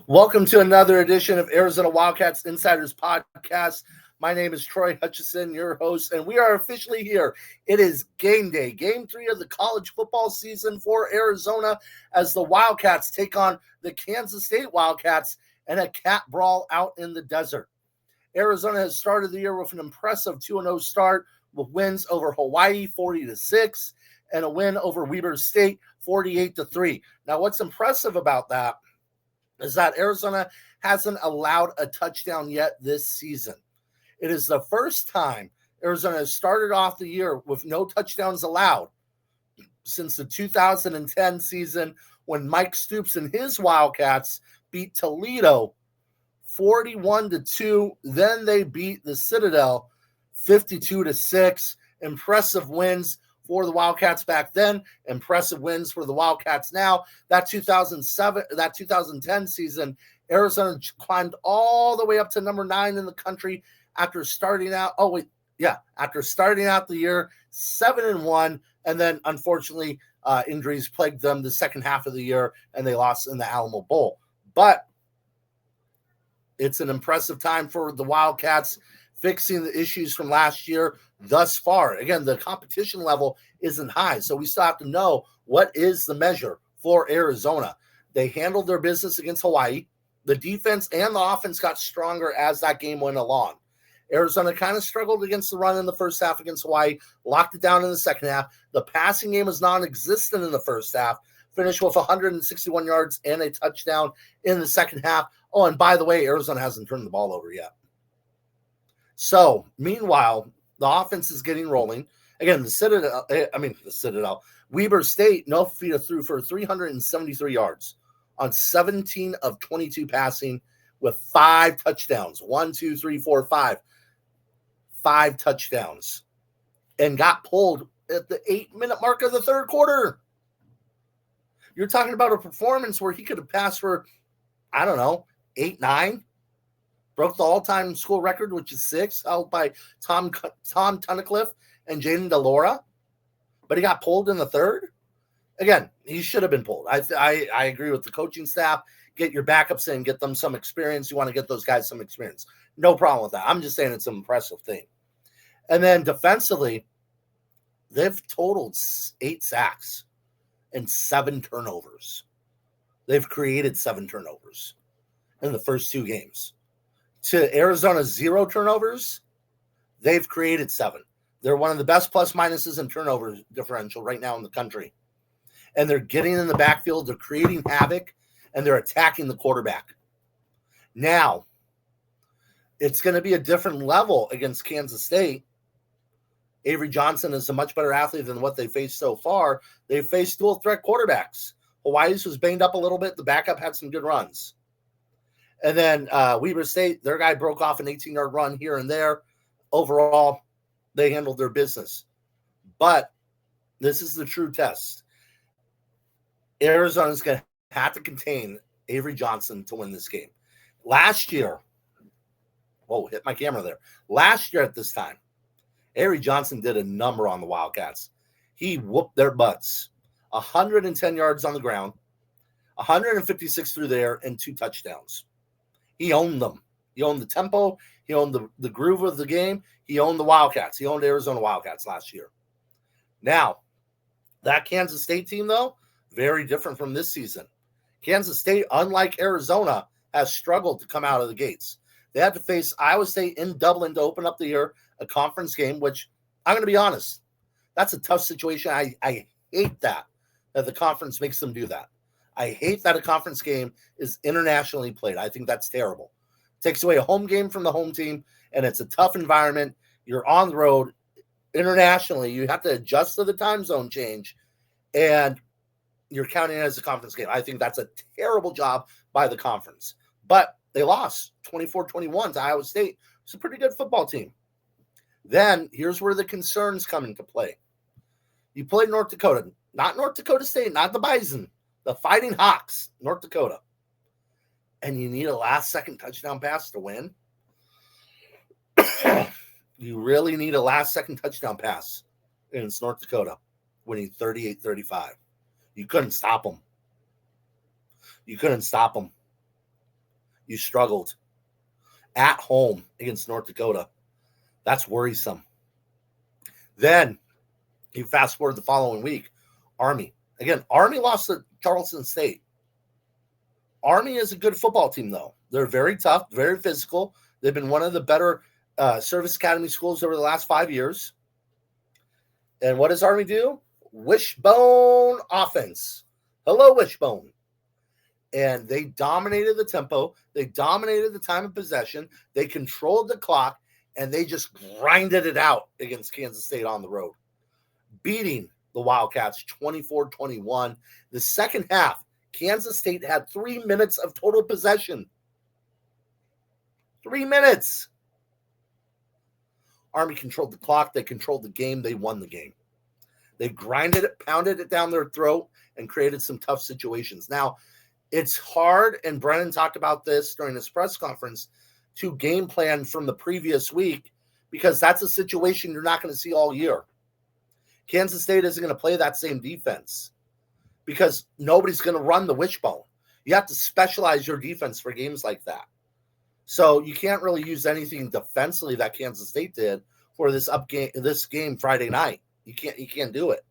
Welcome to another edition of Arizona Wildcats Insiders Podcast. My name is Troy Hutchison, your host, and we are officially here. It is game day, game 3 of the college football season for Arizona as the Wildcats take on the Kansas State Wildcats and a cat brawl out in the desert. Arizona has started the year with an impressive 2-0 start with wins over Hawaii 40-6 and a win over Weber State 48-3. Now, what's impressive about that is that Arizona hasn't allowed a touchdown yet this season. It is the first time Arizona has started off the year with no touchdowns allowed since the 2010 season when Mike Stoops and his Wildcats beat Toledo 41-2. Then they beat the Citadel 52-6. Impressive wins for the Wildcats back then, impressive wins for the Wildcats now. That 2010 season, Arizona climbed all the way up to number 9 in the country after starting out. After starting out the year 7-1, and then unfortunately injuries plagued them the second half of the year, and they lost in the Alamo Bowl. But it's an impressive time for the Wildcats, fixing the issues from last year thus far. Again, the competition level isn't high, so we still have to know what is the measure for Arizona. They handled their business against Hawaii. The defense and the offense got stronger as that game went along. Arizona kind of struggled against the run in the first half against Hawaii, locked it down in the second half. The passing game was non-existent in the first half, finished with 161 yards and a touchdown in the second half. Oh, and by the way, Arizona hasn't turned the ball over yet. So, meanwhile, the offense is getting rolling. Again, the Citadel, Weber State, no feet threw for 373 yards on 17 of 22 passing with 5 touchdowns. 5 touchdowns. And got pulled at the 8-minute mark of the third quarter. You're talking about a performance where he could have passed for, 8-9. Broke the all-time school record, which is 6, held by Tom Tunnicliffe and Jaden DeLora. But he got pulled in the third. Again, he should have been pulled. I agree with the coaching staff. Get your backups in, get them some experience. You want to get those guys some experience. No problem with that. I'm just saying it's an impressive thing. And then defensively, they've totaled 8 sacks and 7 turnovers. They've created 7 turnovers in the first 2 games. To Arizona's 0 turnovers, they've created 7. They're one of the best plus minuses in turnover differential right now in the country. And they're getting in the backfield, they're creating havoc, and they're attacking the quarterback. Now, it's going to be a different level against Kansas State. Avery Johnson is a much better athlete than what they faced so far. They've faced dual threat quarterbacks. Hawaii's was banged up a little bit. The backup had some good runs. And then Weber State, their guy broke off an 18-yard run here and there. Overall, they handled their business. But this is the true test. Arizona's going to have to contain Avery Johnson to win this game. Last year, hit my camera there. Last year at this time, Avery Johnson did a number on the Wildcats. He whooped their butts. 110 yards on the ground, 156 through the air, and 2 touchdowns. He owned them. He owned the tempo. He owned the groove of the game. He owned the Wildcats. He owned Arizona Wildcats last year. Now, that Kansas State team, though, very different from this season. Kansas State, unlike Arizona, has struggled to come out of the gates. They had to face Iowa State in Dublin to open up the year, a conference game, which I'm going to be honest, that's a tough situation. I hate that the conference makes them do that. I hate that a conference game is internationally played. I think that's terrible. It takes away a home game from the home team, and it's a tough environment. You're on the road internationally. You have to adjust to the time zone change, and you're counting it as a conference game. I think that's a terrible job by the conference. But they lost 24-21 to Iowa State. It's a pretty good football team. Then here's where the concerns come into play. You played North Dakota, not North Dakota State, not the Bison, the Fighting Hawks, North Dakota. And you need a last-second touchdown pass to win? You really need a last-second touchdown pass against North Dakota, winning 38-35. You couldn't stop them. You struggled at home against North Dakota. That's worrisome. Then you fast forward the following week, Army. Again, Army lost to Charleston State. Army is a good football team, though. They're very tough, very physical. They've been one of the better service academy schools over the last 5 years. And what does Army do? Wishbone offense. Hello, Wishbone. And they dominated the tempo. They dominated the time of possession. They controlled the clock, and they just grinded it out against Kansas State on the road, beating the Wildcats 24-21. The second half, Kansas State had 3 minutes of total possession. 3 minutes. Army controlled the clock. They controlled the game. They won the game. They grinded it, pounded it down their throat, and created some tough situations. Now, it's hard, and Brennan talked about this during his press conference, to game plan from the previous week, because that's a situation you're not going to see all year. Kansas State isn't going to play that same defense because nobody's going to run the wishbone. You have to specialize your defense for games like that. So you can't really use anything defensively that Kansas State did for this game Friday night. You can't do it.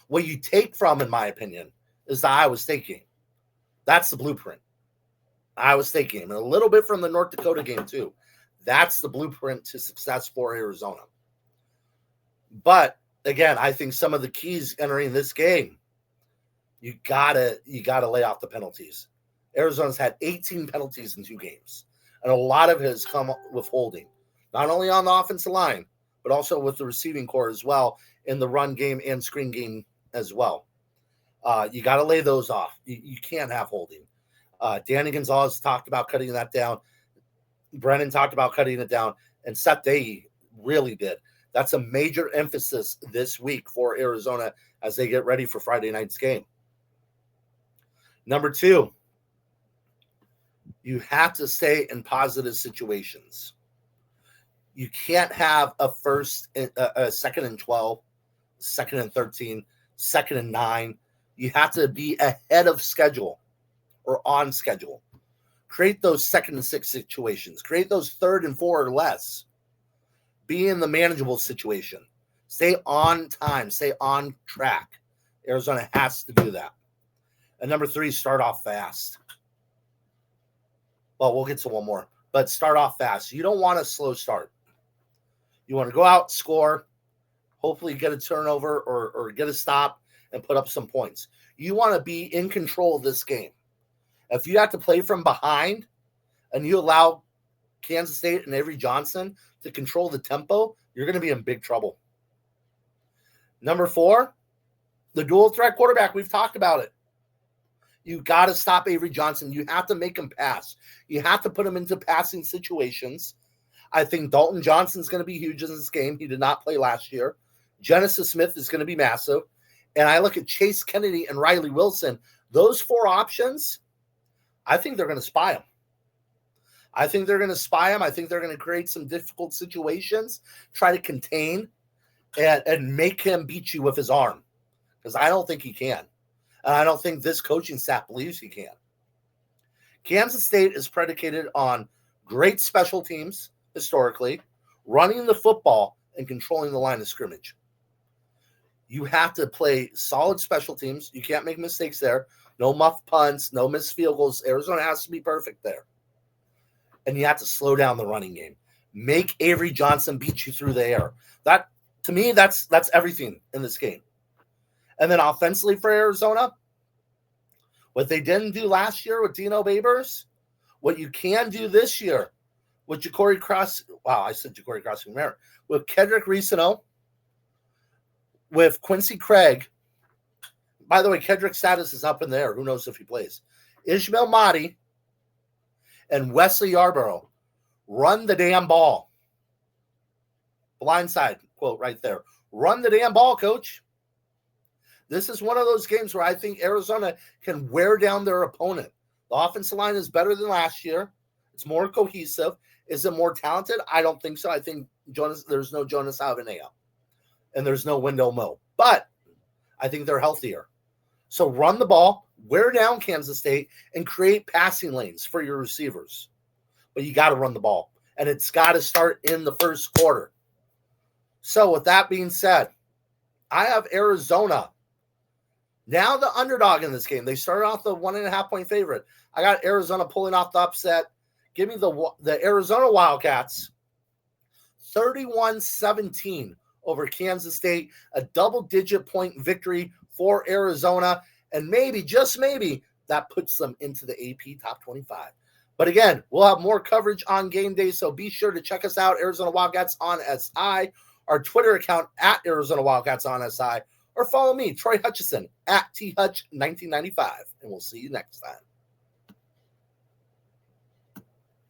What you take from, in my opinion, is the Iowa State game. That's the blueprint. Iowa State game, and a little bit from the North Dakota game too. That's the blueprint to success for Arizona. But again, I think some of the keys entering this game, you gotta lay off the penalties. Arizona's had 18 penalties in 2 games, and a lot of it has come with holding, not only on the offensive line, but also with the receiving core as well in the run game and screen game as well. You got to lay those off. You can't have holding. Danny Gonzalez talked about cutting that down. Brennan talked about cutting it down, and Seth Day really did. That's a major emphasis this week for Arizona as they get ready for Friday night's game. Number 2, you have to stay in positive situations. You can't have a second and 12, second and 13, second and 9. You have to be ahead of schedule or on schedule. Create those 2nd and 6 situations. Create those 3rd and 4 or less. Be in the manageable situation. Stay on time. Stay on track. Arizona has to do that. And number 3, start off fast. Well, we'll get to one more, but start off fast. You don't want a slow start. You want to go out, score, hopefully get a turnover or get a stop and put up some points. You want to be in control of this game. If you have to play from behind and you allow Kansas State and Avery Johnson to control the tempo, you're going to be in big trouble. Number 4, the dual threat quarterback. We've talked about it. You got to stop Avery Johnson. You have to make him pass. You have to put him into passing situations. I think Dalton Johnson's going to be huge in this game. He did not play last year. Genesis Smith is going to be massive. And I look at Chase Kennedy and Riley Wilson. Those 4 options, I think they're going to spy him. I think they're going to create some difficult situations, try to contain and make him beat you with his arm, because I don't think he can. And I don't think this coaching staff believes he can. Kansas State is predicated on great special teams historically, running the football, and controlling the line of scrimmage. You have to play solid special teams. You can't make mistakes there. No muff punts, no missed field goals. Arizona has to be perfect there. And you have to slow down the running game. Make Avery Johnson beat you through the air. That, to me, that's everything in this game. And then offensively for Arizona, what they didn't do last year with Dino Babers, what you can do this year with Ja'Cory Cross. Wow, I said Ja'Cory Cross-Romero. With Kedrick Reesano, with Quincy Craig. By the way, Kedrick's status is up in the air. Who knows if he plays? Ishmael Mahdi and Wesley Yarborough. Run the damn ball. Blindside quote right there. Run the damn ball, coach. This is one of those games where I think Arizona can wear down their opponent. The offensive line is better than last year. It's more cohesive. Is it more talented? I don't think so. I think there's no Jonas Avenea. And there's no Wendell Mo. But I think they're healthier. So run the ball, wear down Kansas State, and create passing lanes for your receivers. But you got to run the ball, and it's got to start in the first quarter. So with that being said, I have Arizona now the underdog in this game. They started off the 1.5-point favorite. I got Arizona pulling off the upset. Give me the Arizona Wildcats 31-17 over Kansas State, a double-digit point victory for Arizona, and maybe, just maybe, that puts them into the AP Top 25. But again, we'll have more coverage on game day, so be sure to check us out, Arizona Wildcats on SI, our Twitter account at Arizona Wildcats on SI, or follow me, Troy Hutchison, at THutch1995, and we'll see you next time.